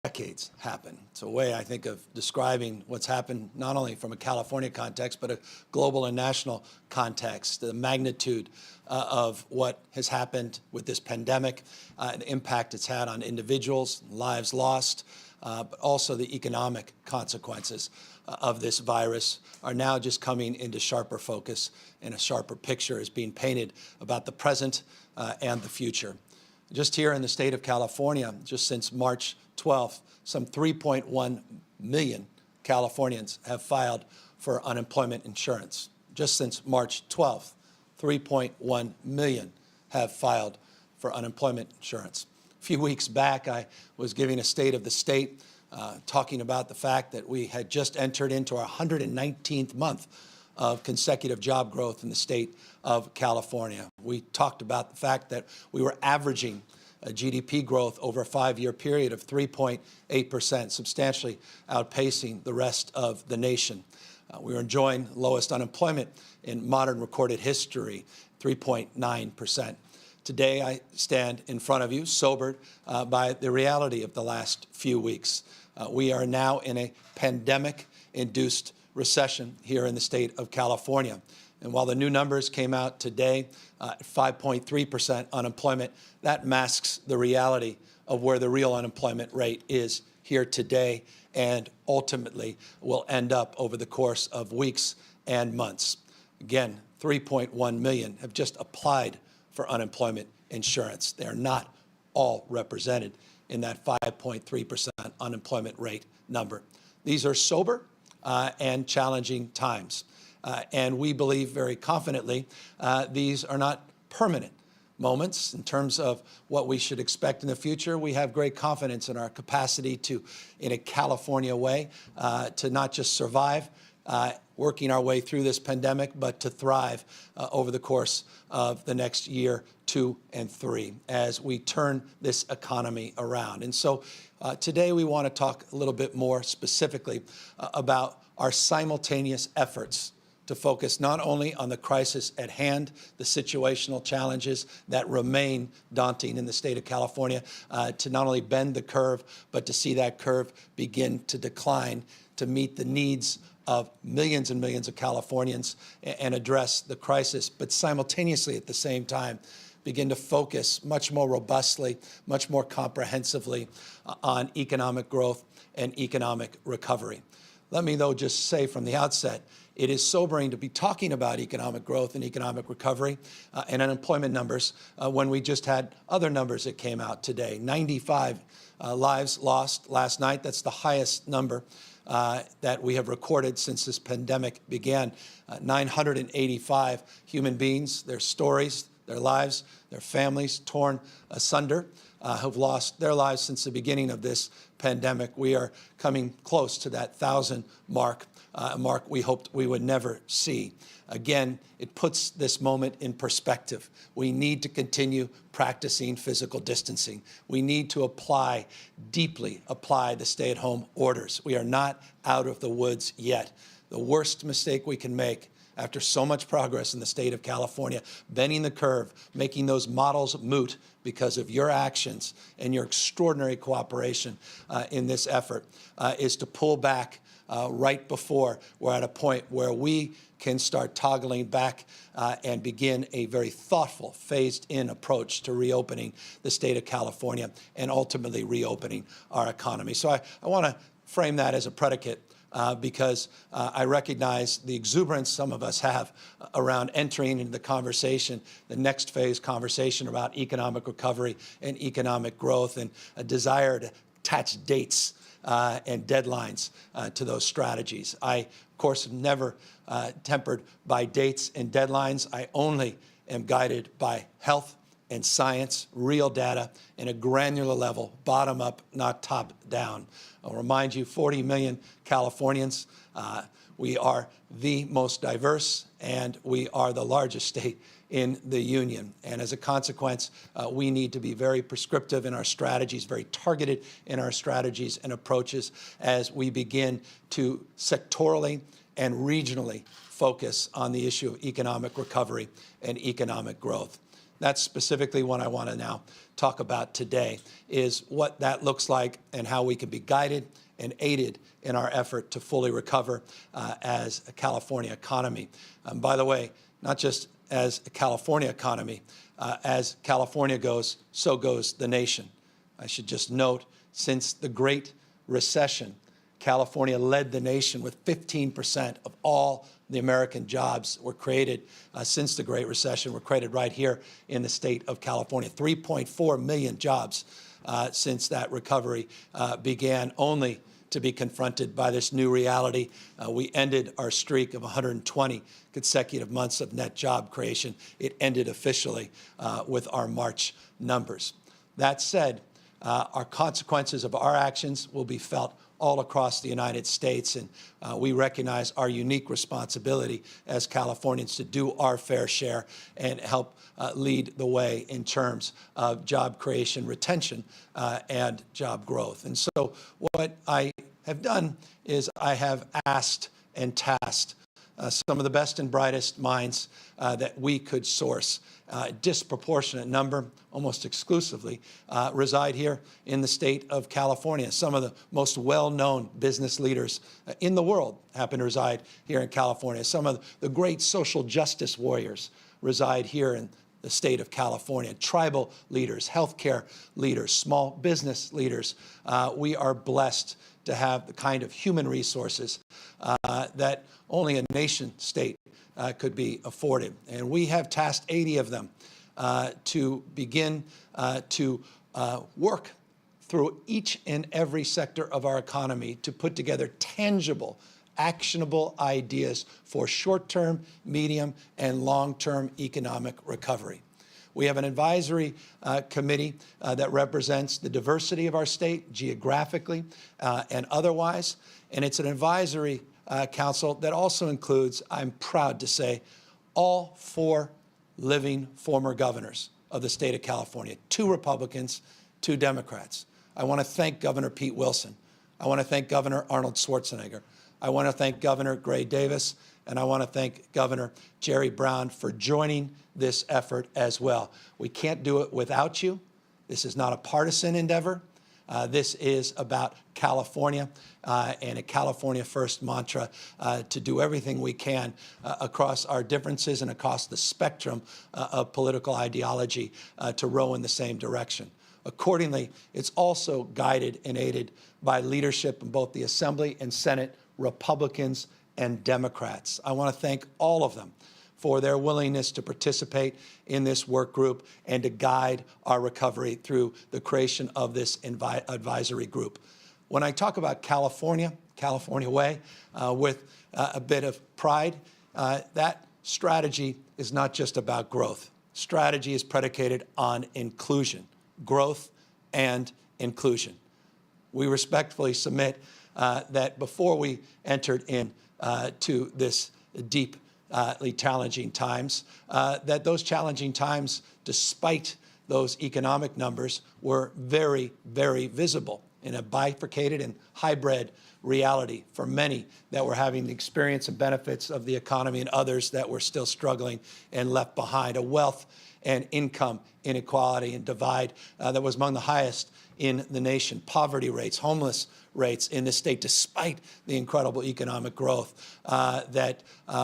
decades happen. It's a way, I think, of describing what's happened not only from a California context, but a global and national context, the magnitude of what has happened with this pandemic, the impact it's had on individuals, lives lost, but also the economic consequences of this virus are now just coming into sharper focus, and a sharper picture is being painted about the present and the future. Just here in the state of California, just since March 12th, some 3.1 million Californians have filed for unemployment insurance. Just since March 12th, 3.1 million have filed for unemployment insurance. A few weeks back, I was giving a state of the state, talking about the fact that we had just entered into our 119th month of consecutive job growth in the state of California. We talked about the fact that we were averaging a GDP growth over a 5-year period of 3.8%, substantially outpacing the rest of the nation. We were enjoying the lowest unemployment in modern recorded history, 3.9%. Today, I stand in front of you, sobered by the reality of the last few weeks. We are now in a pandemic-induced recession here in the state of California. And while the new numbers came out today, 5.3% unemployment, that masks the reality of where the real unemployment rate is here today and ultimately will end up over the course of weeks and months. Again, 3.1 million have just applied for unemployment insurance. They are not all represented in that 5.3% unemployment rate number. These are sober and challenging times. And we believe very confidently these are not permanent moments in terms of what we should expect in the future. We have great confidence in our capacity to, in a California way, to not just survive, working our way through this pandemic, but to thrive over the course of the next year, 2, and 3, as we turn this economy around. And so today we want to talk a little bit more specifically about our simultaneous efforts to focus not only on the crisis at hand, the situational challenges that remain daunting in the state of California, to not only bend the curve, but to see that curve begin to decline to meet the needs of millions and millions of Californians and address the crisis, but simultaneously at the same time begin to focus much more robustly, much more comprehensively on economic growth and economic recovery. Let me, though, just say from the outset, it is sobering to be talking about economic growth and economic recovery and unemployment numbers when we just had other numbers that came out today. 95 lives lost last night. That's the highest number that we have recorded since this pandemic began. 985 human beings, their stories, their lives, their families torn asunder, have lost their lives since the beginning of this pandemic. We are coming close to that 1,000 mark, a mark we hoped we would never see. Again, it puts this moment in perspective. We need to continue practicing physical distancing. We need to deeply apply the stay-at-home orders. We are not out of the woods yet. The worst mistake we can make after so much progress in the state of California, bending the curve, making those models moot because of your actions and your extraordinary cooperation in this effort, is to pull back right before we're at a point where we can start toggling back and begin a very thoughtful, phased-in approach to reopening the state of California and ultimately reopening our economy. So I want to frame that as a predicate because I recognize the exuberance some of us have around entering into the conversation, the next phase conversation about economic recovery and economic growth, and a desire to attach dates and deadlines to those strategies. I, of course, am never tempered by dates and deadlines. I only am guided by health and science, real data, and a granular level, bottom up, not top down. I'll remind you, 40 million Californians. We are the most diverse, and we are the largest state in the union. And as a consequence, we need to be very prescriptive in our strategies, very targeted in our strategies and approaches as we begin to sectorally and regionally focus on the issue of economic recovery and economic growth. That's specifically what I want to now talk about today, is what that looks like and how we can be guided and aided in our effort to fully recover as a California economy. By the way, not just as a California economy, as California goes, so goes the nation. I should just note, since the Great Recession, California led the nation with 15% of all the American jobs were created since the Great Recession were created right here in the state of California. 3.4 million jobs since that recovery began, only to be confronted by this new reality. We ended our streak of 120 consecutive months of net job creation. It ended officially with our March numbers. That said, our consequences of our actions will be felt all across the United States, and we recognize our unique responsibility as Californians to do our fair share and help lead the way in terms of job creation, retention, and job growth. And so what I have done is I have asked and tasked some of the best and brightest minds that we could source. A disproportionate number, almost exclusively, reside here in the state of California. Some of the most well-known business leaders in the world happen to reside here in California. Some of the great social justice warriors reside here in the state of California. Tribal leaders, healthcare leaders, small business leaders. We are blessed to have the kind of human resources that only a nation state could be afforded. And we have tasked 80 of them to begin to work through each and every sector of our economy to put together tangible, actionable ideas for short-term, medium, and long-term economic recovery. We have an advisory committee that represents the diversity of our state geographically and otherwise, and it's an advisory council that also includes, I'm proud to say, all 4 living former governors of the state of California, 2 Republicans, 2 Democrats. I want to thank Governor Pete Wilson. I want to thank Governor Arnold Schwarzenegger. I want to thank Governor Gray Davis, and I want to thank Governor Jerry Brown for joining this effort as well. We can't do it without you. This is not a partisan endeavor. This is about California and a California first mantra to do everything we can across our differences and across the spectrum of political ideology to row in the same direction. Accordingly, it's also guided and aided by leadership in both the Assembly and Senate, Republicans and Democrats. I want to thank all of them for their willingness to participate in this work group and to guide our recovery through the creation of this advisory group. When I talk about California, California way, with a bit of pride, that strategy is not just about growth. Strategy is predicated on inclusion, growth and inclusion. We respectfully submit that before we entered into this deeply challenging times, that those challenging times, despite those economic numbers, were very, very visible in a bifurcated and hybrid reality for many that were having the experience and benefits of the economy and others that were still struggling and left behind. A wealth and income inequality and divide that was among the highest in the nation. Poverty rates, homeless rates in this state, despite the incredible economic growth that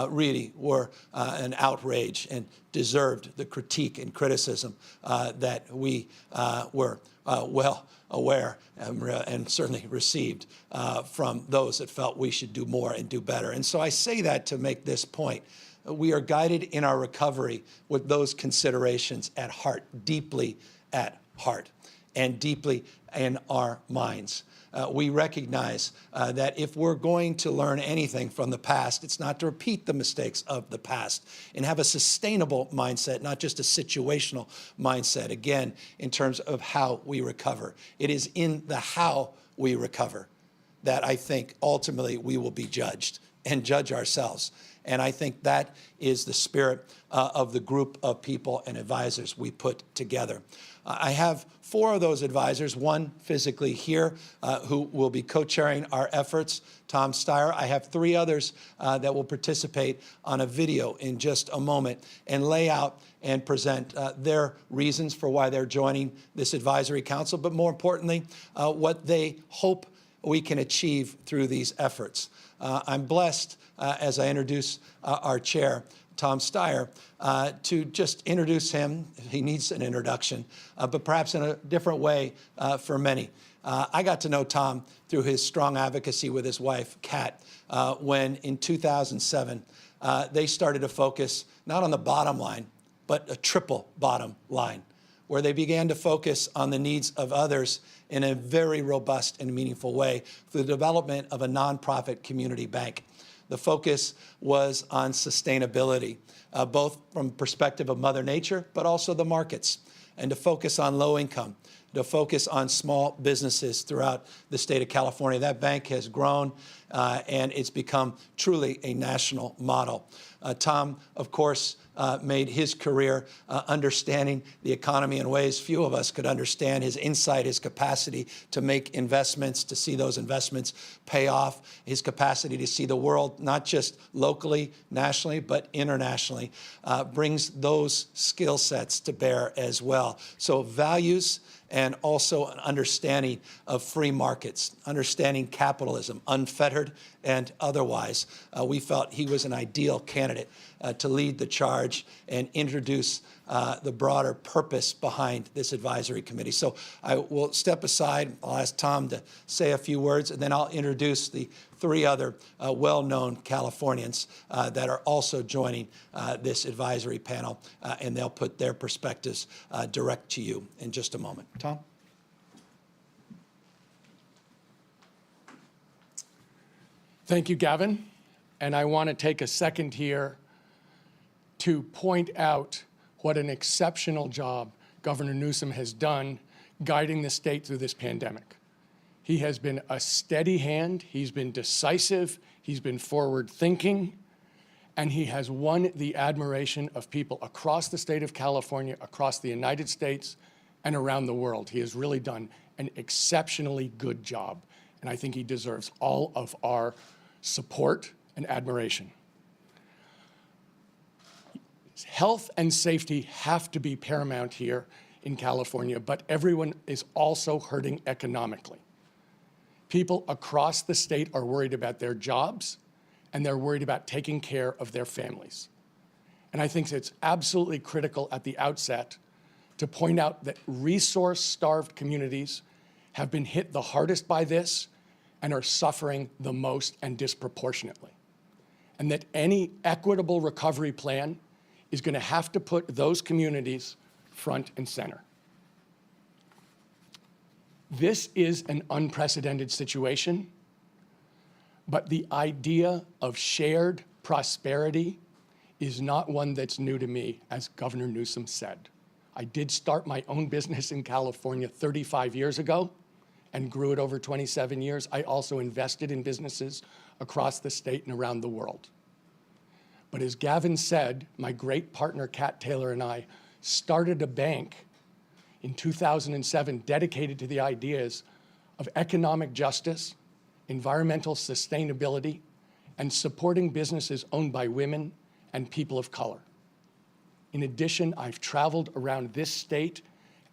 really were an outrage and deserved the critique and criticism that we were well aware and certainly received from those that felt we should do more and do better. And so I say that to make this point. We are guided in our recovery with those considerations at heart, deeply at heart, and deeply in our minds. We recognize that if we're going to learn anything from the past, it's not to repeat the mistakes of the past and have a sustainable mindset, not just a situational mindset, again, in terms of how we recover. It is in the how we recover that I think ultimately we will be judged and judge ourselves. And I think that is the spirit of the group of people and advisors we put together. I have 4 of those advisors, one physically here, who will be co-chairing our efforts, Tom Steyer. I have 3 others that will participate on a video in just a moment and lay out and present their reasons for why they're joining this advisory council, but more importantly, what they hope we can achieve through these efforts. I'm blessed, as I introduce our chair, Tom Steyer, to just introduce him. He needs an introduction, but perhaps in a different way for many. I got to know Tom through his strong advocacy with his wife, Kat, when in 2007, they started to focus not on the bottom line, but a triple bottom line, where they began to focus on the needs of others in a very robust and meaningful way through the development of a nonprofit community bank. The focus was on sustainability, both from perspective of Mother Nature, but also the markets, and to focus on low income, to focus on small businesses throughout the state of California. That bank has grown, and it's become truly a national model. Tom, of course, made his career understanding the economy in ways few of us could understand, his insight, his capacity to make investments, to see those investments pay off, his capacity to see the world, not just locally, nationally, but internationally, brings those skill sets to bear as well. So values and also an understanding of free markets, understanding capitalism, unfettered and otherwise. We felt he was an ideal candidate to lead the charge and introduce the broader purpose behind this advisory committee. So I will step aside. I'll ask Tom to say a few words, and then I'll introduce the 3 other well-known Californians that are also joining this advisory panel, and they'll put their perspectives direct to you in just a moment. Tom? Thank you, Gavin. And I want to take a second here to point out what an exceptional job Governor Newsom has done guiding the state through this pandemic. He has been a steady hand, he's been decisive, he's been forward-thinking, and he has won the admiration of people across the state of California, across the United States, and around the world. He has really done an exceptionally good job, and I think he deserves all of our support and admiration. Health and safety have to be paramount here in California, but everyone is also hurting economically. People across the state are worried about their jobs, and they're worried about taking care of their families. And I think it's absolutely critical at the outset to point out that resource-starved communities have been hit the hardest by this and are suffering the most and disproportionately. And that any equitable recovery plan is going to have to put those communities front and center. This is an unprecedented situation, but the idea of shared prosperity is not one that's new to me, as Governor Newsom said. I did start my own business in California 35 years ago and grew it over 27 years. I also invested in businesses across the state and around the world. But as Gavin said, my great partner, Kat Taylor, and I started a bank in 2007 dedicated to the ideas of economic justice, environmental sustainability, and supporting businesses owned by women and people of color. In addition, I've traveled around this state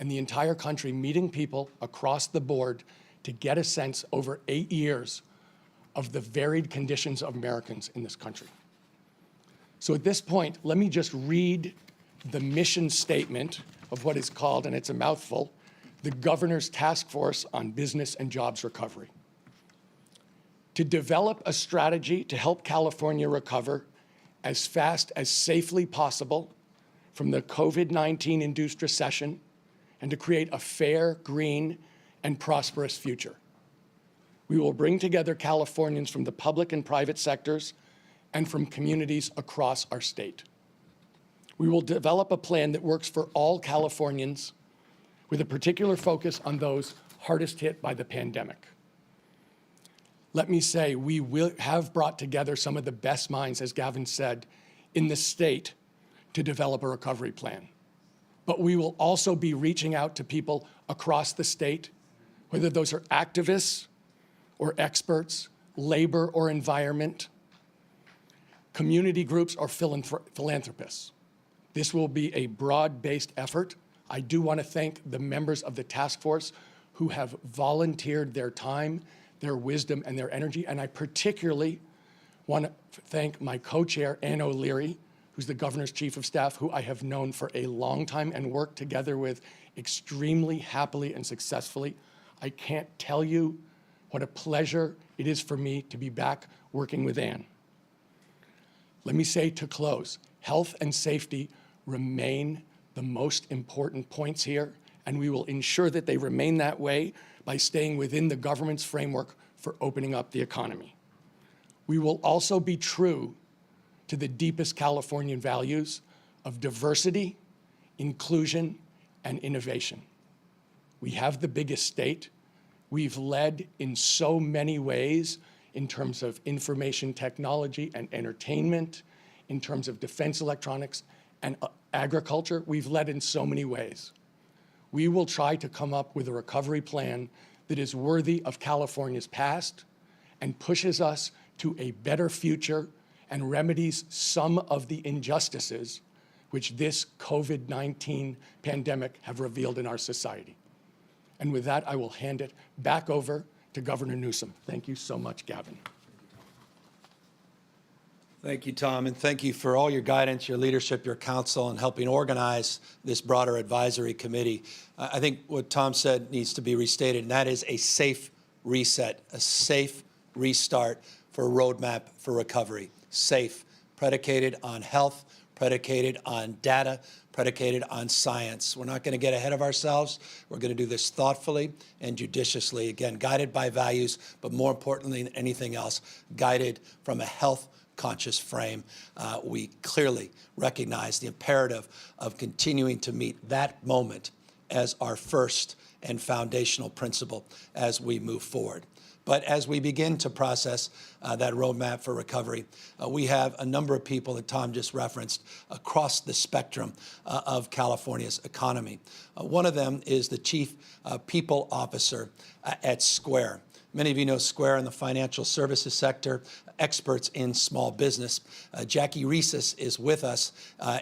and the entire country meeting people across the board to get a sense over 8 years of the varied conditions of Americans in this country. So at this point, let me just read the mission statement of what is called, and it's a mouthful, the Governor's Task Force on Business and Jobs Recovery. To develop a strategy to help California recover as fast as safely possible from the COVID-19 induced recession and to create a fair, green, and prosperous future. We will bring together Californians from the public and private sectors and from communities across our state. We will develop a plan that works for all Californians with a particular focus on those hardest hit by the pandemic. let me say we have brought together some of the best minds, as Gavin said, in the state to develop a recovery plan. But we will also be reaching out to people across the state, whether those are activists or experts, labor or environment, community groups or philanthropists. This will be a broad-based effort. I do want to thank the members of the task force who have volunteered their time, their wisdom, and their energy. And I particularly want to thank my co-chair, Ann O'Leary, who's the governor's chief of staff, who I have known for a long time and worked together with extremely happily and successfully. I can't tell you what a pleasure it is for me to be back working with Ann. Let me say to close, health and safety remain the most important points here, and we will ensure that they remain that way by staying within the government's framework for opening up the economy. We will also be true to the deepest Californian values of diversity, inclusion, and innovation. We have the biggest state. We've led in so many ways in terms of information technology and entertainment, in terms of defense electronics and agriculture. We've led in so many ways. We will try to come up with a recovery plan that is worthy of California's past and pushes us to a better future and remedies some of the injustices which this COVID-19 pandemic have revealed in our society. And with that, I will hand it back over to Governor Newsom. Thank you so much, Gavin. Thank you, Tom, and thank you for all your guidance, your leadership, your counsel, and helping organize this broader advisory committee. I think what Tom said needs to be restated, and that is a safe reset, a safe restart for a roadmap for recovery. Safe, predicated on health, predicated on data, predicated on science. We're not going to get ahead of ourselves. We're going to do this thoughtfully and judiciously, again, guided by values, but more importantly than anything else, guided from a health-conscious frame. We clearly recognize the imperative of continuing to meet that moment as our first and foundational principle as we move forward. But as we begin to process that roadmap for recovery, we have a number of people that Tom just referenced across the spectrum of California's economy. One of them is the Chief People Officer at Square. Many of you know Square in the financial services sector, experts in small business. Jackie Reeses is with us,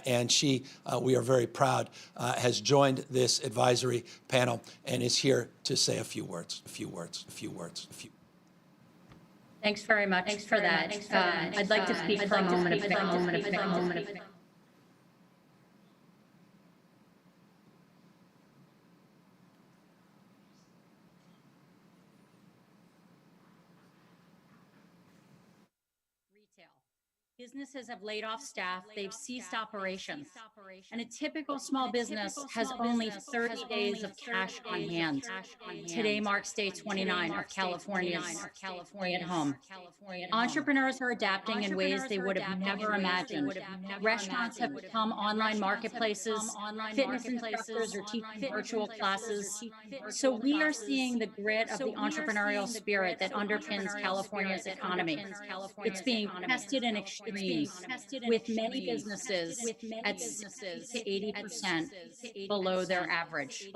and she, we are very proud, has joined this advisory panel and is here to say a few words. Thanks very much. Thanks for that. I'd like to speak for a moment. Businesses have laid off staff, they've ceased operations, and a typical small business has only 30 days of cash on hand. Today marks day 29 of California's Stay at Home. Entrepreneurs are adapting in ways they would have never imagined. Restaurants have become online marketplaces, fitness instructors are teaching virtual classes. So we are seeing the grit of the entrepreneurial spirit that underpins California's economy. It's being tested and extreme, with many businesses at 60 to 80% below their average.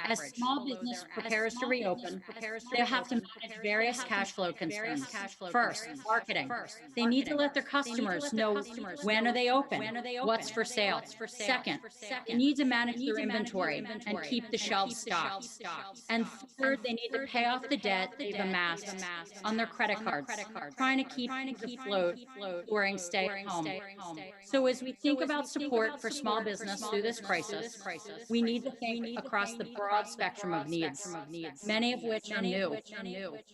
As small business prepares to reopen, they have to manage various cash flow concerns. First, marketing. They need to let their customers know when are they open, what's for sale. Second, they need to manage their inventory and keep the shelves stocked. And third, they need to pay off the debt they've amassed on their credit cards, trying to keep afloat during stay at home. So as we think about support for small business through this crisis, we need to think across the broad spectrum of needs, many of which are new.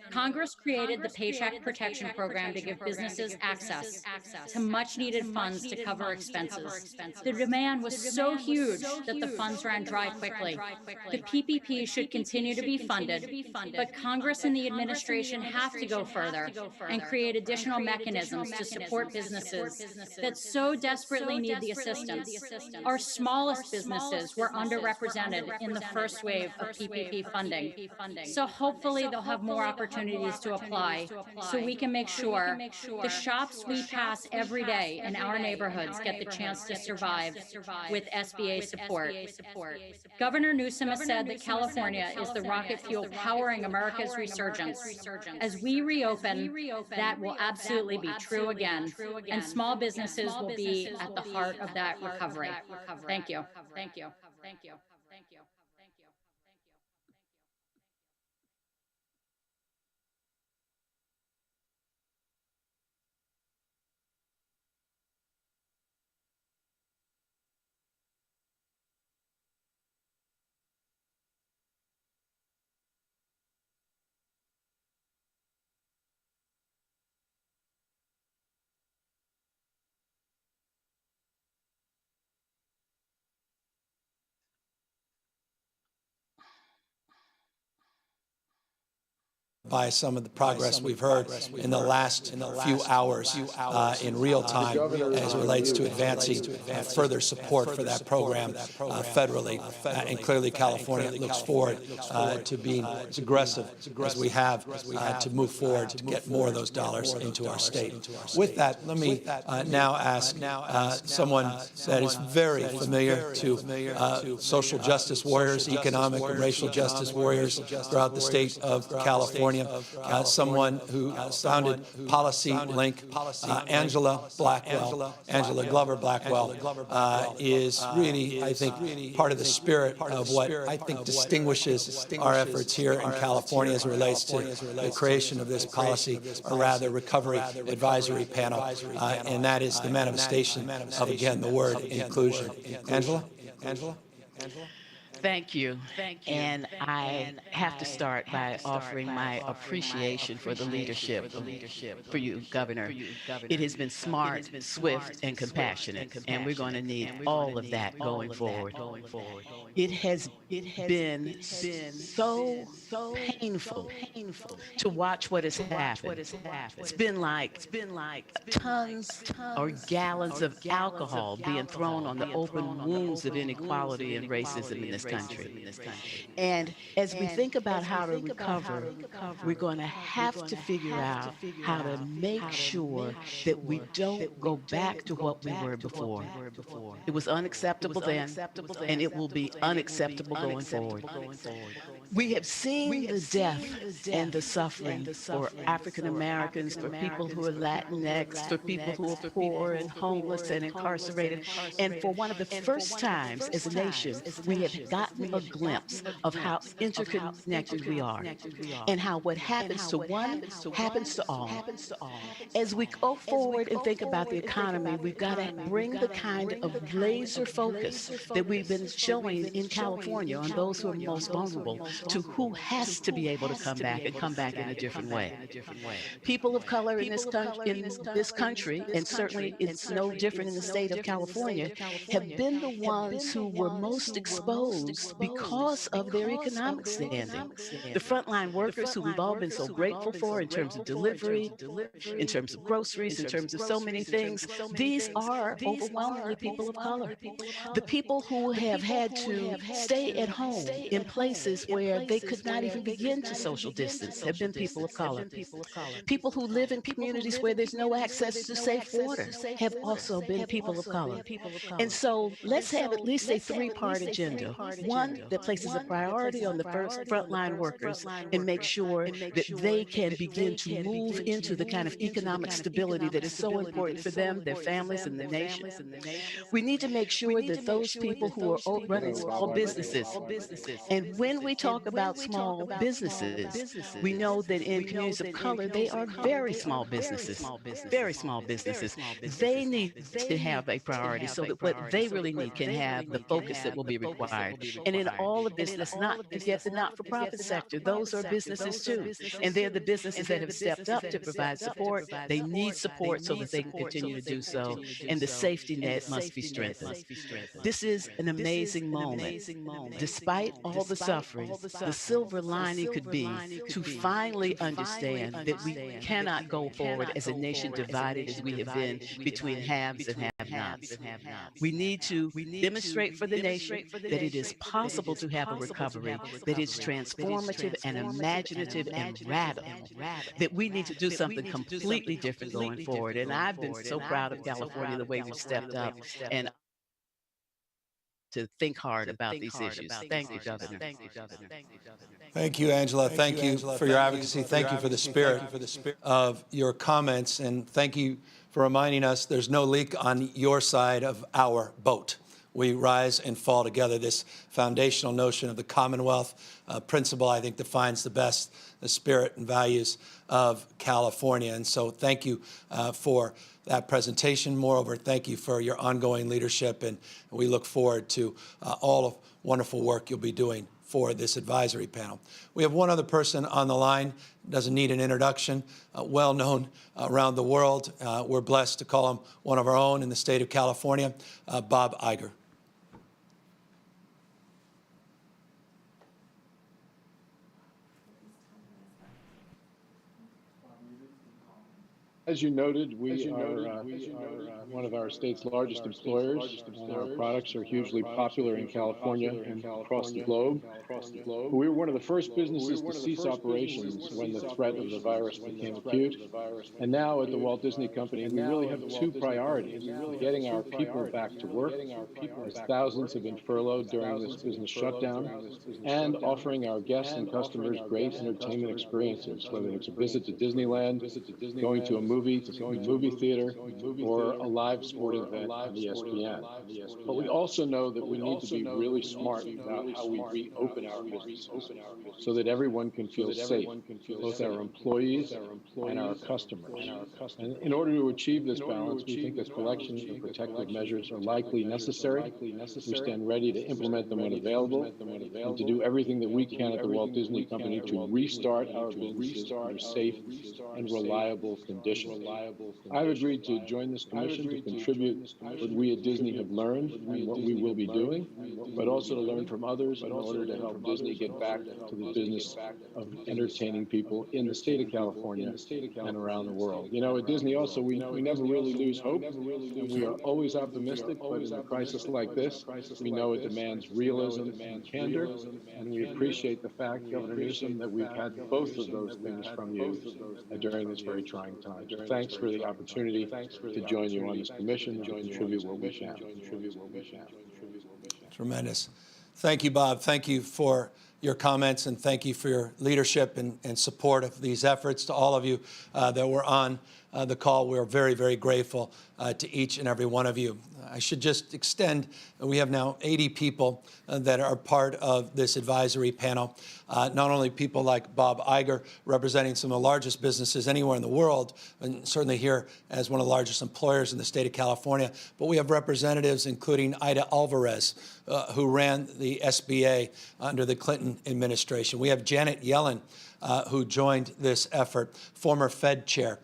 Congress created the Paycheck Protection Program to give businesses access to much needed funds to cover expenses. The demand was so huge that the funds ran dry quickly. The PPP should continue to be funded, but Congress and the administration have to go further and create additional mechanisms to support businesses that so desperately need the assistance. Our smallest businesses were underrepresented in the first wave of PPP funding. So hopefully they'll have more opportunities to apply so we can make sure the shops we pass every day in our neighborhoods get the chance to survive with SBA support. Governor Newsom has said that California is the rocket fuel powering America's resurgence. As we reopen, that will absolutely be true again, and small businesses will be at the heart of that recovery. Thank you. Thank you. Thank you. Thank you. By some of the progress we've heard in the last few hours in real time as it relates to advancing further support for that program federally. And clearly California looks forward to being as aggressive as we have to move forward to get more of those dollars into our state. With that, let me now ask someone that is very familiar to social justice warriors, economic and racial justice warriors throughout the state of California, someone who founded Policy Link, Angela Glover Blackwell, is really, I think, part of the spirit of what I think distinguishes our efforts here in California as it relates to the creation of this policy, or rather recovery advisory panel, and that is the manifestation of, again, the word inclusion. Angela? Thank you. And I have to start by offering my appreciation for the leadership for you, Governor. It has been smart, swift, and compassionate, and we're going to need all of that going forward. It has been so painful to watch what has happened. It's been like tons or gallons of alcohol being thrown on the open wounds of inequality and racism in this country. And as we think about how to recover, we're going to have to figure out how to make sure that we don't go back to what we were before. It was unacceptable then, and it will be unacceptable going forward. We have seen the death and the suffering for African Americans, for people who are Latinx, for people who are poor and homeless and incarcerated. And for one of the first times as a nation, we have gotten a glimpse of how interconnected we are and how what happens to one happens to all. As we go forward and think about the economy, we've got to bring the kind of laser focus that we've been showing in California on those who are most vulnerable to who has to be able to come back and come back in a different way. People of color in this country, and certainly it's no different in the state of California, have been the ones who were most exposed because of their economic standing. The frontline workers who we've all been so grateful for in terms of delivery, in terms of groceries, in terms of so many things, these are overwhelmingly people of color. The people who have had to stay at home in places where they could not even begin to social distance have been people of color. People who live in communities where there's no access to safe water have also been people of color. And so let's have at least a three-part agenda. One that places a priority on the first frontline workers and make sure that they can begin to move into the kind of economic stability that is so important for them, their families, and the nation. We need to make sure that those people who are running small businesses, and when we talk about small businesses, we know that in communities of color, they are very small businesses, very small businesses. They need to have a priority so that what they really need can have the focus that will be required. And in all of this, let's not forget the not-for-profit sector. Those are businesses too. And they're the businesses that have stepped up to provide support. They need support so that they can continue to do so. And the safety net must be strengthened. This is an amazing moment. Despite all the suffering, the silver lining could be to finally understand that we cannot go forward as a nation divided as we have been between haves and have-nots. We need to demonstrate for the nation that it is possible to have a recovery that is transformative and imaginative and radical, that we need to do something completely different going forward. And I've been so proud of California, the way we've stepped up and to think hard about these issues. Thank you, Governor. Thank you, Angela. Thank you for your advocacy. Thank you for the spirit of your comments. And thank you for reminding us there's no leak on your side of our boat. We rise and fall together. This foundational notion of the Commonwealth principle, I think, defines the best the spirit and values of California. And so thank you for that presentation. Moreover, thank you for your ongoing leadership, and we look forward to all of wonderful work you'll be doing for this advisory panel. We have one other person on the line, doesn't need an introduction, well known around the world. We're blessed to call him one of our own in the state of California, Bob Iger. As you noted, we are one of our state's largest employers. Our products are hugely popular in California and across the globe. We were one of the first businesses to cease operations when the threat of the virus became acute. And now at the Walt Disney Company, we really have two priorities: getting our people back to work, as thousands have been furloughed during this business shutdown, and offering our guests and customers great entertainment experiences, whether it's a visit to Disneyland, going to a movie theater, or a live sport event on ESPN. But we also know that we need to be really smart about how we reopen our businesses so that everyone can feel safe, both our employees and our customers. And in order to achieve this balance, we think that collection of protective measures are likely necessary. We stand ready to implement them when available and to do everything that we can at the Walt Disney Company to restart our businesses under safe and reliable conditions. I've agreed to join this commission to contribute what we at Disney have learned and what we will be doing, but also to learn from others in order to help Disney get back to the business of entertaining people in the state of California and around the world. You know, at Disney also, we never really lose hope, and we are always optimistic, but in a crisis like this, we know it demands realism and candor, and we appreciate the fact, Governor Newsom, that we've had both of those things from you during this very trying time. Thanks for the opportunity to join you on this commission and contribute what we can. Tremendous. Thank you, Bob. Thank you for your comments, and thank you for your leadership and support of these efforts. To all of you that were on the call, we're very, very grateful to each and every one of you. I should just extend, we have now 80 people that are part of this advisory panel. Not only people like Bob Iger, representing some of the largest businesses anywhere in the world, and certainly here as one of the largest employers in the state of California, but we have representatives including Ida Alvarez, who ran the SBA under the Clinton administration. We have Janet Yellen, who joined this effort, former Fed chair,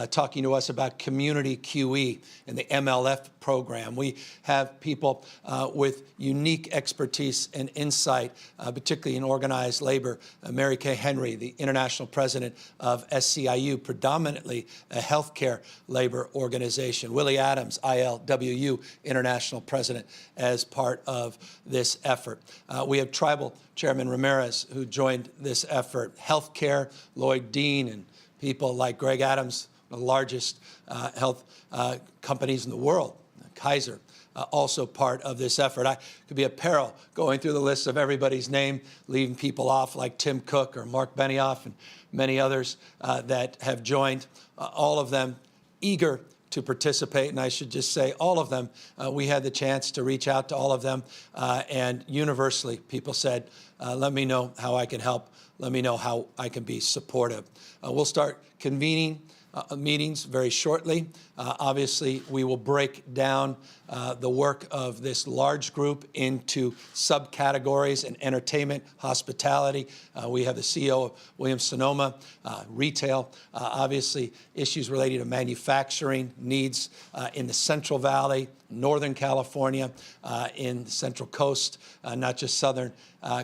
talking to us about community QE and the MLF program. We have people with unique expertise and insight, particularly in organized labor. Mary Kay Henry, the international president of SCIU, predominantly a healthcare labor organization. Willie Adams, ILWU, international president, as part of this effort. We have Tribal Chairman Ramirez, who joined this effort. Healthcare, Lloyd Dean, and people like Greg Adams, one of the largest health companies in the world, Kaiser, also part of this effort. I could be a peril going through the list of everybody's name, leaving people off like Tim Cook or Mark Benioff and many others that have joined, all of them eager to participate. And I should just say all of them, we had the chance to reach out to all of them, and universally people said, let me know how I can help. Let me know how I can be supportive. We'll start convening meetings very shortly. Obviously, we will break down the work of this large group into subcategories in entertainment, hospitality. We have the CEO of Williams-Sonoma, retail, obviously issues related to manufacturing needs in the Central Valley, Northern California, in the Central Coast, not just Southern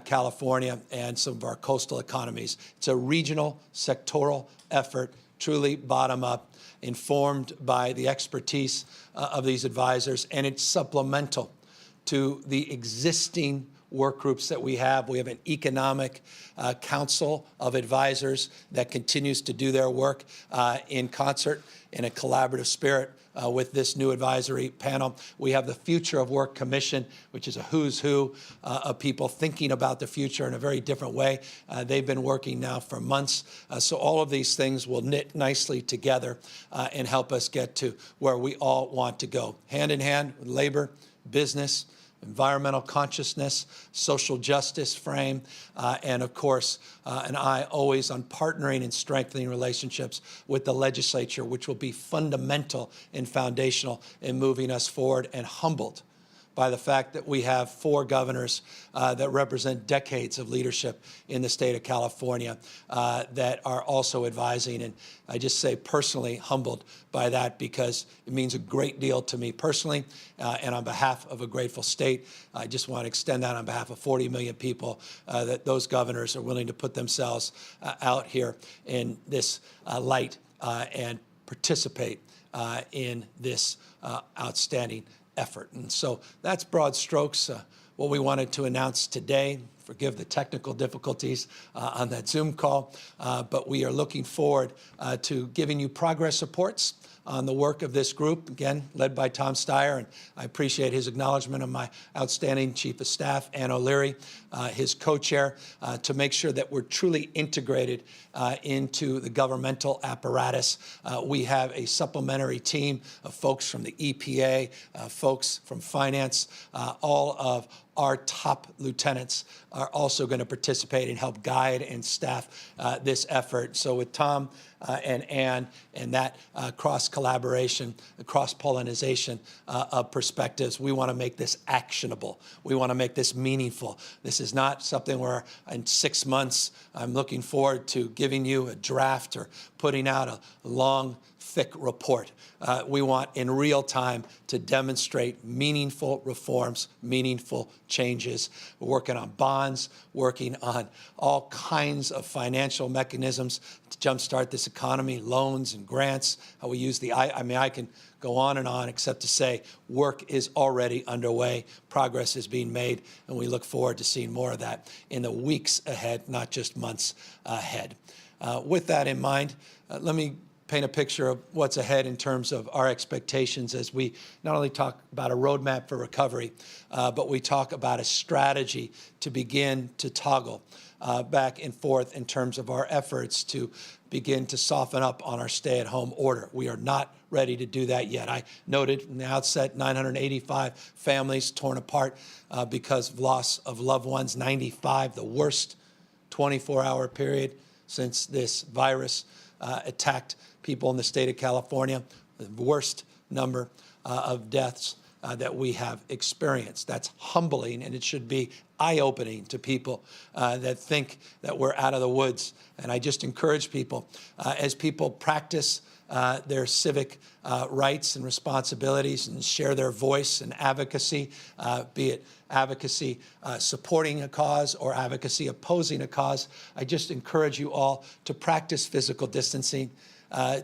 California, and some of our coastal economies. It's a regional, sectoral effort, truly bottom-up, informed by the expertise of these advisors, and it's supplemental to the existing work groups that we have. We have an economic council of advisors that continues to do their work in concert in a collaborative spirit with this new advisory panel. We have the Future of Work Commission, which is a who's who of people thinking about the future in a very different way. They've been working now for months. So all of these things will knit nicely together and help us get to where we all want to go. Hand in hand with labor, business, environmental consciousness, social justice frame, and of course, an eye always on partnering and strengthening relationships with the legislature, which will be fundamental and foundational in moving us forward, and humbled by the fact that we have 4 governors that represent decades of leadership in the state of California that are also advising. And I just say personally humbled by that, because it means a great deal to me personally and on behalf of a grateful state. I just want to extend that on behalf of 40 million people, that those governors are willing to put themselves out here in this light and participate in this outstanding effort. And so that's broad strokes what we wanted to announce today. Forgive the technical difficulties on that Zoom call, but we are looking forward to giving you progress reports on the work of this group, again, led by Tom Steyer, and I appreciate his acknowledgement of my outstanding Chief of Staff, Ann O'Leary, his co-chair, to make sure that we're truly integrated into the governmental apparatus. We have a supplementary team of folks from the EPA, folks from finance, all of our top lieutenants are also going to participate and help guide and staff this effort. So with Tom and Ann and that cross-collaboration, cross-pollination of perspectives, we want to make this actionable. We want to make this meaningful. This is not something where in 6 months I'm looking forward to giving you a draft or putting out a long, thick report. We want in real time to demonstrate meaningful reforms, meaningful changes. We're working on bonds, working on all kinds of financial mechanisms to jumpstart this economy, loans and grants, how we use I can go on and on, except to say work is already underway, progress is being made, and we look forward to seeing more of that in the weeks ahead, not just months ahead. With that in mind, let me paint a picture of what's ahead in terms of our expectations as we not only talk about a roadmap for recovery, but we talk about a strategy to begin to toggle back and forth in terms of our efforts to begin to soften up on our stay-at-home order. We are not ready to do that yet. I noted in the outset 985 families torn apart because of loss of loved ones, 95, the worst 24-hour period since this virus attacked people in the state of California, the worst number of deaths that we have experienced. That's humbling, and it should be eye-opening to people that think that we're out of the woods. And I just encourage people, as people practice their civic rights and responsibilities and share their voice and advocacy, be it advocacy supporting a cause or advocacy opposing a cause, I just encourage you all to practice physical distancing,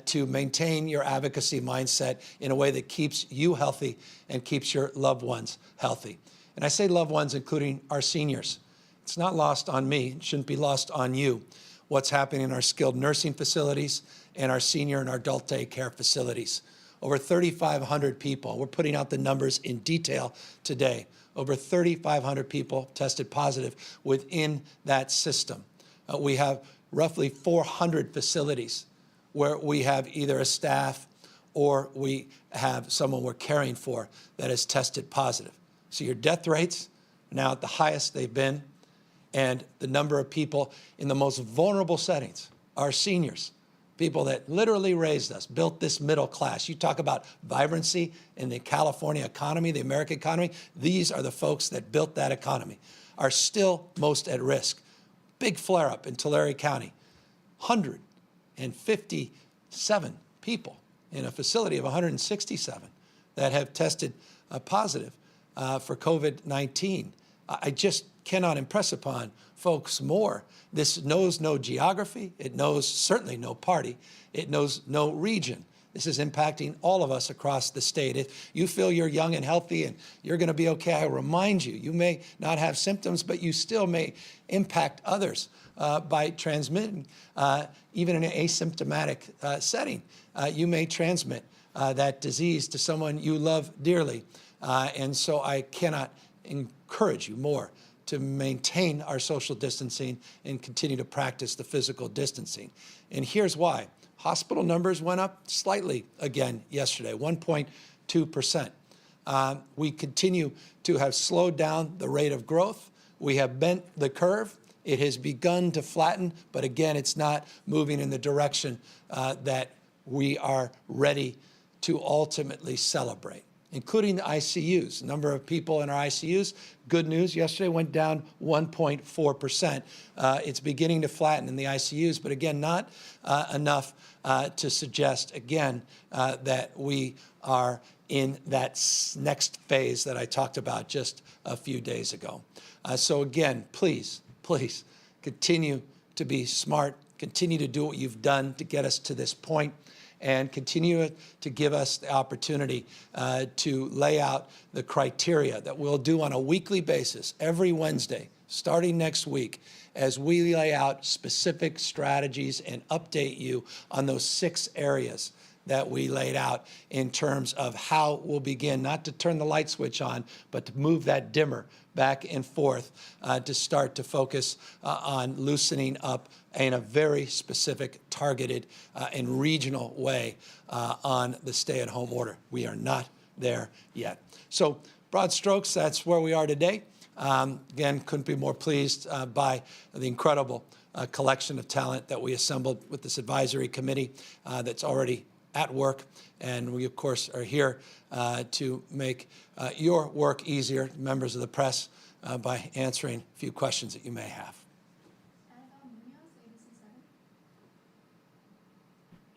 to maintain your advocacy mindset in a way that keeps you healthy and keeps your loved ones healthy. And I say loved ones, including our seniors. It's not lost on me. It shouldn't be lost on you what's happening in our skilled nursing facilities and our senior and our adult day care facilities. Over 3,500 people, we're putting out the numbers in detail today, over 3,500 people tested positive within that system. We have roughly 400 facilities where we have either a staff or we have someone we're caring for that has tested positive. So your death rates are now at the highest they've been And the number of people in the most vulnerable settings, our seniors, people that literally raised us, built this middle class. You talk about vibrancy in the California economy, the American economy. These are the folks that built that economy, are still most at risk. Big flare-up in Tulare County, 157 people in a facility of 167 that have tested positive for COVID-19. I just cannot impress upon folks more. This knows no geography. It knows certainly no party. It knows no region. This is impacting all of us across the state. If you feel you're young and healthy and you're going to be okay, I remind you, you may not have symptoms, but you still may impact others by transmitting, even in an asymptomatic setting. You may transmit that disease to someone you love dearly. And so I cannot encourage you more to maintain our social distancing and continue to practice the physical distancing. And here's why. Hospital numbers went up slightly again yesterday, 1.2%. We continue to have slowed down the rate of growth. We have bent the curve. It has begun to flatten, but again, it's not moving in the direction that we are ready to ultimately celebrate, including the ICUs. The number of people in our ICUs, good news, yesterday went down 1.4%. It's beginning to flatten in the ICUs, but again, not enough to suggest, again, that we are in that next phase that I talked about just a few days ago. So again, please continue to be smart, continue to do what you've done to get us to this point, and continue to give us the opportunity to lay out the criteria that we'll do on a weekly basis every Wednesday, starting next week, as we lay out specific strategies and update you on those 6 areas that we laid out in terms of how we'll begin, not to turn the light switch on, but to move that dimmer back and forth to start to focus on loosening up in a very specific, targeted, and regional way on the stay-at-home order. We are not there yet. So broad strokes, that's where we are today. Again, couldn't be more pleased by the incredible collection of talent that we assembled with this advisory committee that's already at work. And we, of course, are here to make your work easier, members of the press, by answering a few questions that you may have.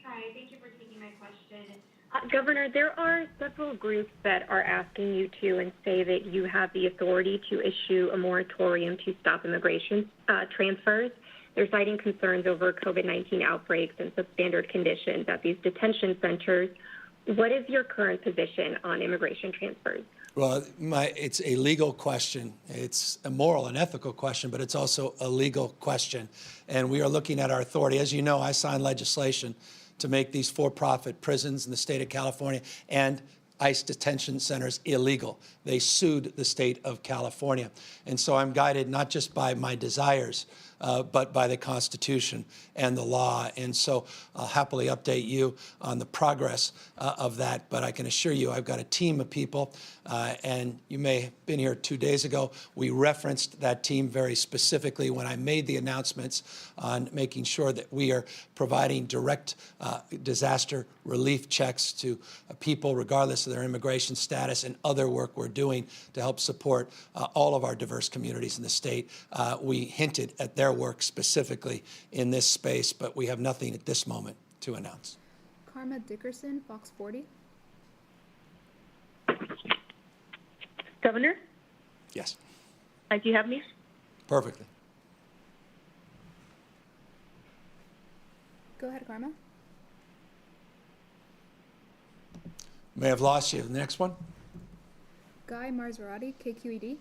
Hi, thank you for taking my question. Governor, there are several groups that are asking you to and say that you have the authority to issue a moratorium to stop immigration transfers. They're citing concerns over COVID-19 outbreaks and substandard conditions at these detention centers. What is your current position on immigration transfers? Well, it's a legal question. It's a moral and ethical question, but it's also a legal question. And we are looking at our authority. As you know, I signed legislation to make these for-profit prisons in the state of California and ICE detention centers illegal. They sued the state of California. And so I'm guided not just by my desires, but by the Constitution and the law. And so I'll happily update you on the progress of that. But I can assure you I've got a team of people, and you may have been here 2 days ago. We referenced that team very specifically when I made the announcements on making sure that we are providing direct disaster relief checks to people regardless of their immigration status, and other work we're doing to help support all of our diverse communities in the state. We hinted at their work specifically in this space, but we have nothing at this moment to announce. Karma Dickerson, Fox 40. Governor, Yes, do you have me? perfectly. Go ahead, Karma. May have lost you. The next one? Guy Marzorati, KQED.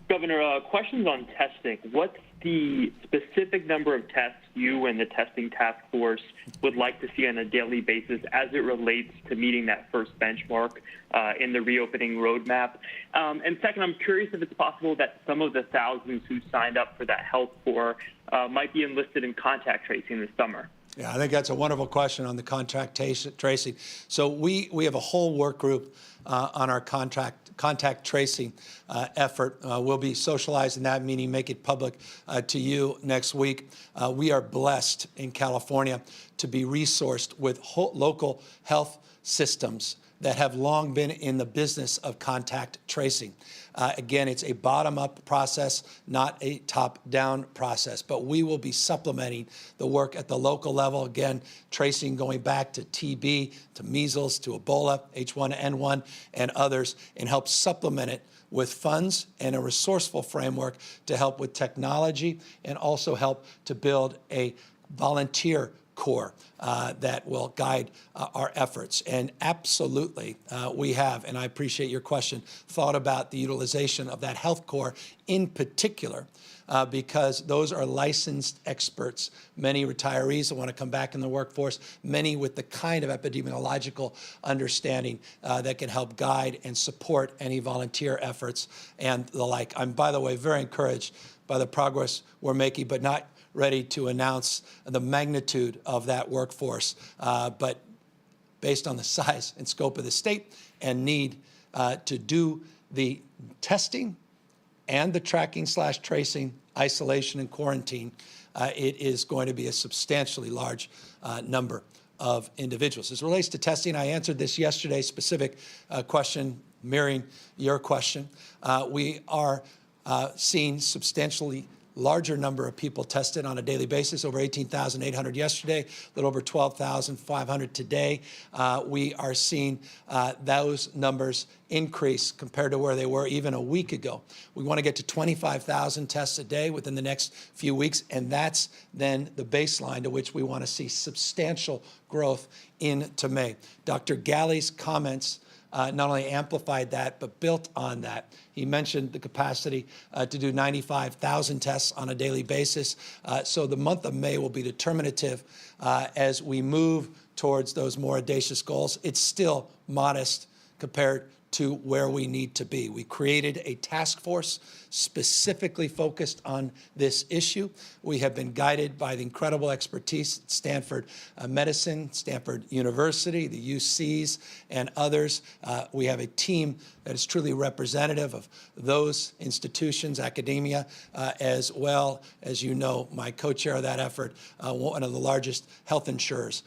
Governor, questions on testing. What's the specific number of tests you and the testing task force would like to see on a daily basis as it relates to meeting that first benchmark in the reopening roadmap? And second, I'm curious if it's possible that some of the thousands who signed up for that health corps might be enlisted in contact tracing this summer. Yeah, I think that's a wonderful question on the contact tracing. So we have a whole work group on our contact tracing effort. We'll be socializing that, meaning make it public to you next week. We are blessed in California to be resourced with local health systems that have long been in the business of contact tracing. Again, it's a bottom-up process, not a top-down process, but we will be supplementing the work at the local level. Again, tracing going back to TB, to measles, to Ebola, H1N1, and others, and help supplement it with funds and a resourceful framework to help with technology and also help to build a volunteer core that will guide our efforts. And absolutely, we have, and I appreciate your question, thought about the utilization of that health core in particular, because those are licensed experts, many retirees that want to come back in the workforce, many with the kind of epidemiological understanding that can help guide and support any volunteer efforts and the like. I'm, by the way, very encouraged by the progress we're making, but not ready to announce the magnitude of that workforce, but based on the size and scope of the state and need to do the testing and the tracking/tracing, isolation and quarantine, it is going to be a substantially large number of individuals. As it relates to testing, I answered this yesterday, specific question mirroring your question. We are seeing substantially larger number of people tested on a daily basis, over 18,800 yesterday, a little over 12,500 today. We are seeing those numbers increase compared to where they were even a week ago. We want to get to 25,000 tests a day within the next few weeks, and that's then the baseline to which we want to see substantial growth into May. Dr. Galley's comments not only amplified that, but built on that. He mentioned the capacity to do 95,000 tests on a daily basis. So the month of May will be determinative as we move towards those more audacious goals. It's still modest compared to where we need to be. We created a task force specifically focused on this issue. We have been guided by the incredible expertise at Stanford Medicine, Stanford University, the UCs, and others. We have a team that is truly representative of those institutions, academia, as well as, you know, my co-chair of that effort, one of the largest health insurers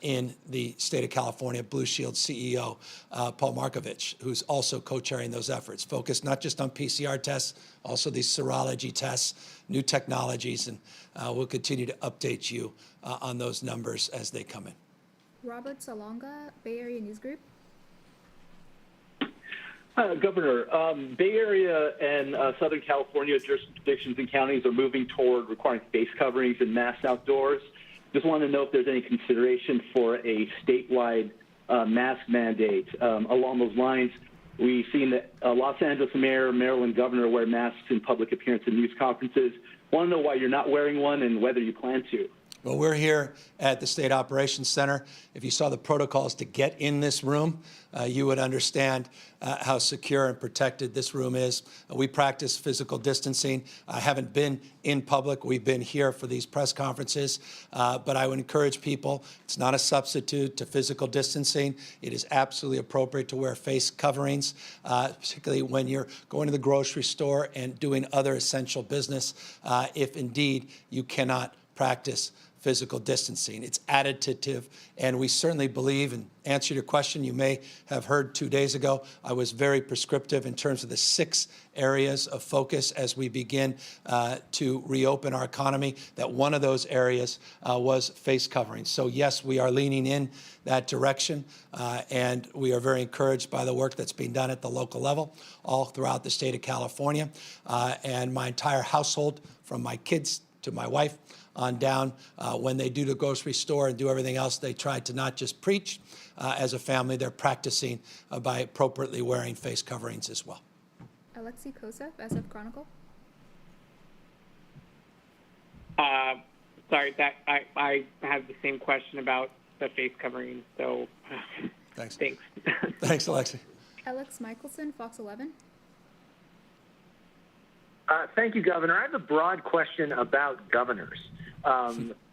in the state of California, Blue Shield CEO, Paul Markovich, who's also co-chairing those efforts, focused not just on PCR tests, also these serology tests, new technologies, and we'll continue to update you on those numbers as they come in. Robert Salonga, Bay Area News Group. Governor, Bay Area and Southern California jurisdictions and counties are moving toward requiring face coverings and masks outdoors. Just want to know if there's any consideration for a statewide mask mandate. Along those lines, we've seen that Los Angeles mayor, Maryland governor wear masks in public appearances and news conferences. Want to know why you're not wearing one and whether you plan to. Well, we're here at the State Operations Center. If you saw the protocols to get in this room, you would understand how secure and protected this room is. We practice physical distancing. I haven't been in public. We've been here for these press conferences. But I would encourage people, it's not a substitute to physical distancing. It is absolutely appropriate to wear face coverings, particularly when you're going to the grocery store and doing other essential business, if indeed you cannot practice physical distancing. It's additive, and we certainly believe, in answer to your question, you may have heard 2 days ago, I was very prescriptive in terms of the 6 areas of focus as we begin to reopen our economy, that one of those areas was face covering. So yes, we are leaning in that direction, and we are very encouraged by the work that's being done at the local level, all throughout the state of California, and my entire household, from my kids to my wife, on down, when they do the grocery store and do everything else, they try to not just preach as a family, they're practicing by appropriately wearing face coverings as well. Alexei Kosev, SF Chronicle. Sorry, that I have the same question about the face covering, so Thanks. Thanks. Thanks, Alexei. Alex Michelson, Fox 11. Thank you, Governor. I have a broad question about governors.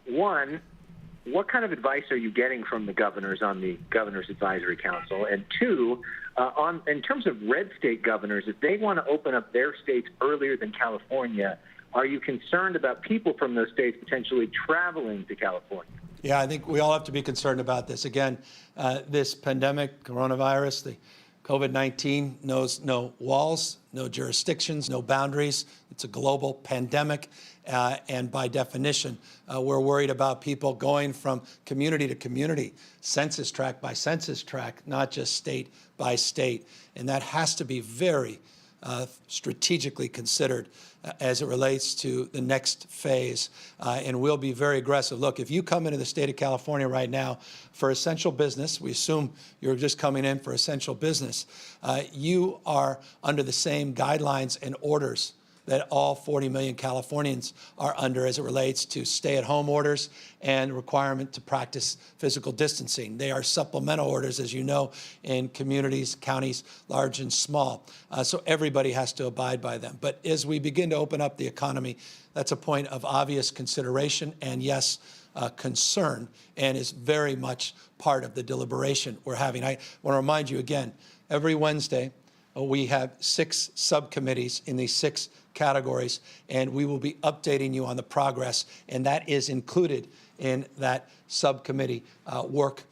One, what kind of advice are you getting from the governors on the Governor's Advisory Council? And two, in terms of red state governors, if they want to open up their states earlier than California, are you concerned about people from those states potentially traveling to California? Yeah, I think we all have to be concerned about this. Again, this pandemic, coronavirus, the COVID-19 knows no walls, no jurisdictions, no boundaries. It's a global pandemic. And by definition, we're worried about people going from community to community, census tract by census tract, not just state by state. And that has to be very strategically considered as it relates to the next phase. And we'll be very aggressive. Look, if you come into the state of California right now for essential business, we assume you're just coming in for essential business, you are under the same guidelines and orders that all 40 million Californians are under as it relates to stay-at-home orders and requirement to practice physical distancing. They are supplemental orders, as you know, in communities, counties, large and small. So everybody has to abide by them. But as we begin to open up the economy, that's a point of obvious consideration and, yes, concern, and is very much part of the deliberation we're having. I want to remind you again, every Wednesday, we have 6 subcommittees in these 6 categories, and we will be updating you on the progress, and that is included in that subcommittee work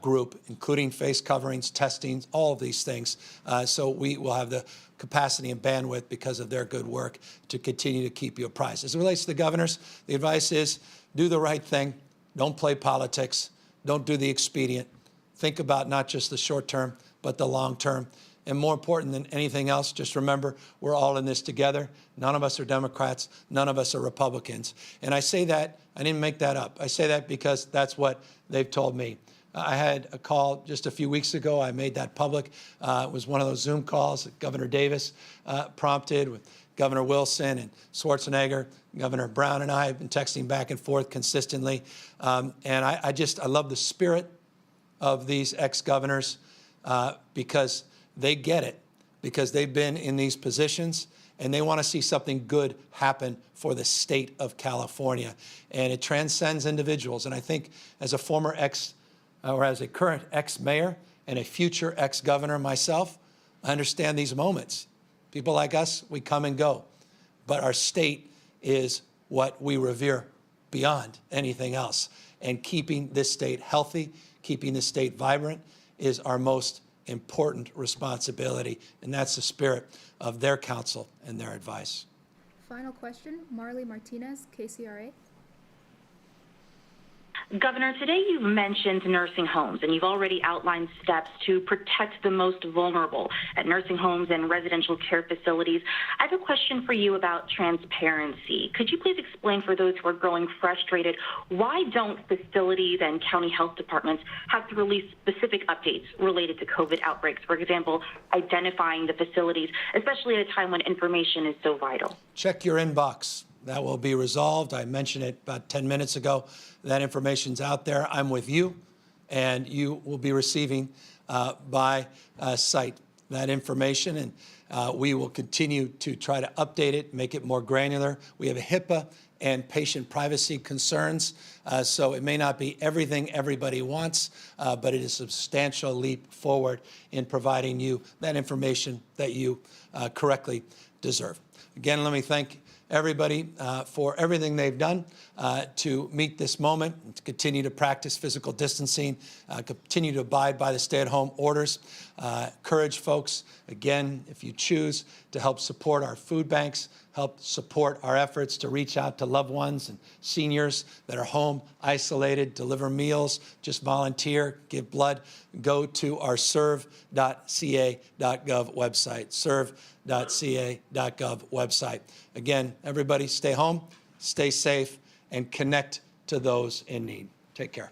group, including face coverings, testing, all of these things. So we will have the capacity and bandwidth because of their good work to continue to keep you apprised. As it relates to the governors, the advice is do the right thing. Don't play politics. Don't do the expedient. Think about not just the short term, but the long term. And more important than anything else, just remember, we're all in this together. None of us are Democrats. None of us are Republicans. And I say that, I didn't make that up. I say that because that's what they've told me. I had a call just a few weeks ago. I made that public. It was one of those Zoom calls that Governor Davis prompted with Governor Wilson and Schwarzenegger. Governor Brown and I have been texting back and forth consistently. And I love the spirit of these ex-governors because they get it, because they've been in these positions and they want to see something good happen for the state of California. And it transcends individuals. And I think as a former or as a current ex-mayor and a future ex-governor myself, I understand these moments. People like us, we come and go. But our state is what we revere beyond anything else. And keeping this state healthy, keeping this state vibrant is our most important responsibility, and that's the spirit of their counsel and their advice. Final question, Marley Martinez, KCRA. Governor, today you've mentioned nursing homes, and you've already outlined steps to protect the most vulnerable at nursing homes and residential care facilities. I have a question for you about transparency. Could you please explain for those who are growing frustrated, why don't facilities and county health departments have to release specific updates related to COVID outbreaks? For example, identifying the facilities, especially at a time when information is so vital. Check your inbox. That will be resolved. I mentioned it about 10 minutes ago. That information's out there. I'm with you, and you will be receiving by site that information, and we will continue to try to update it, make it more granular. We have a HIPAA and patient privacy concerns, so it may not be everything everybody wants, but it is a substantial leap forward in providing you that information that you correctly deserve. Again, let me thank everybody for everything they've done to meet this moment, and to continue to practice physical distancing, continue to abide by the stay-at-home orders. Encourage folks, again, if you choose, to help support our food banks, help support our efforts to reach out to loved ones and seniors that are home, isolated, deliver meals, just volunteer, give blood. Go to our serve.ca.gov website, serve.ca.gov website. Again, everybody stay home, stay safe, and connect to those in need. Take care.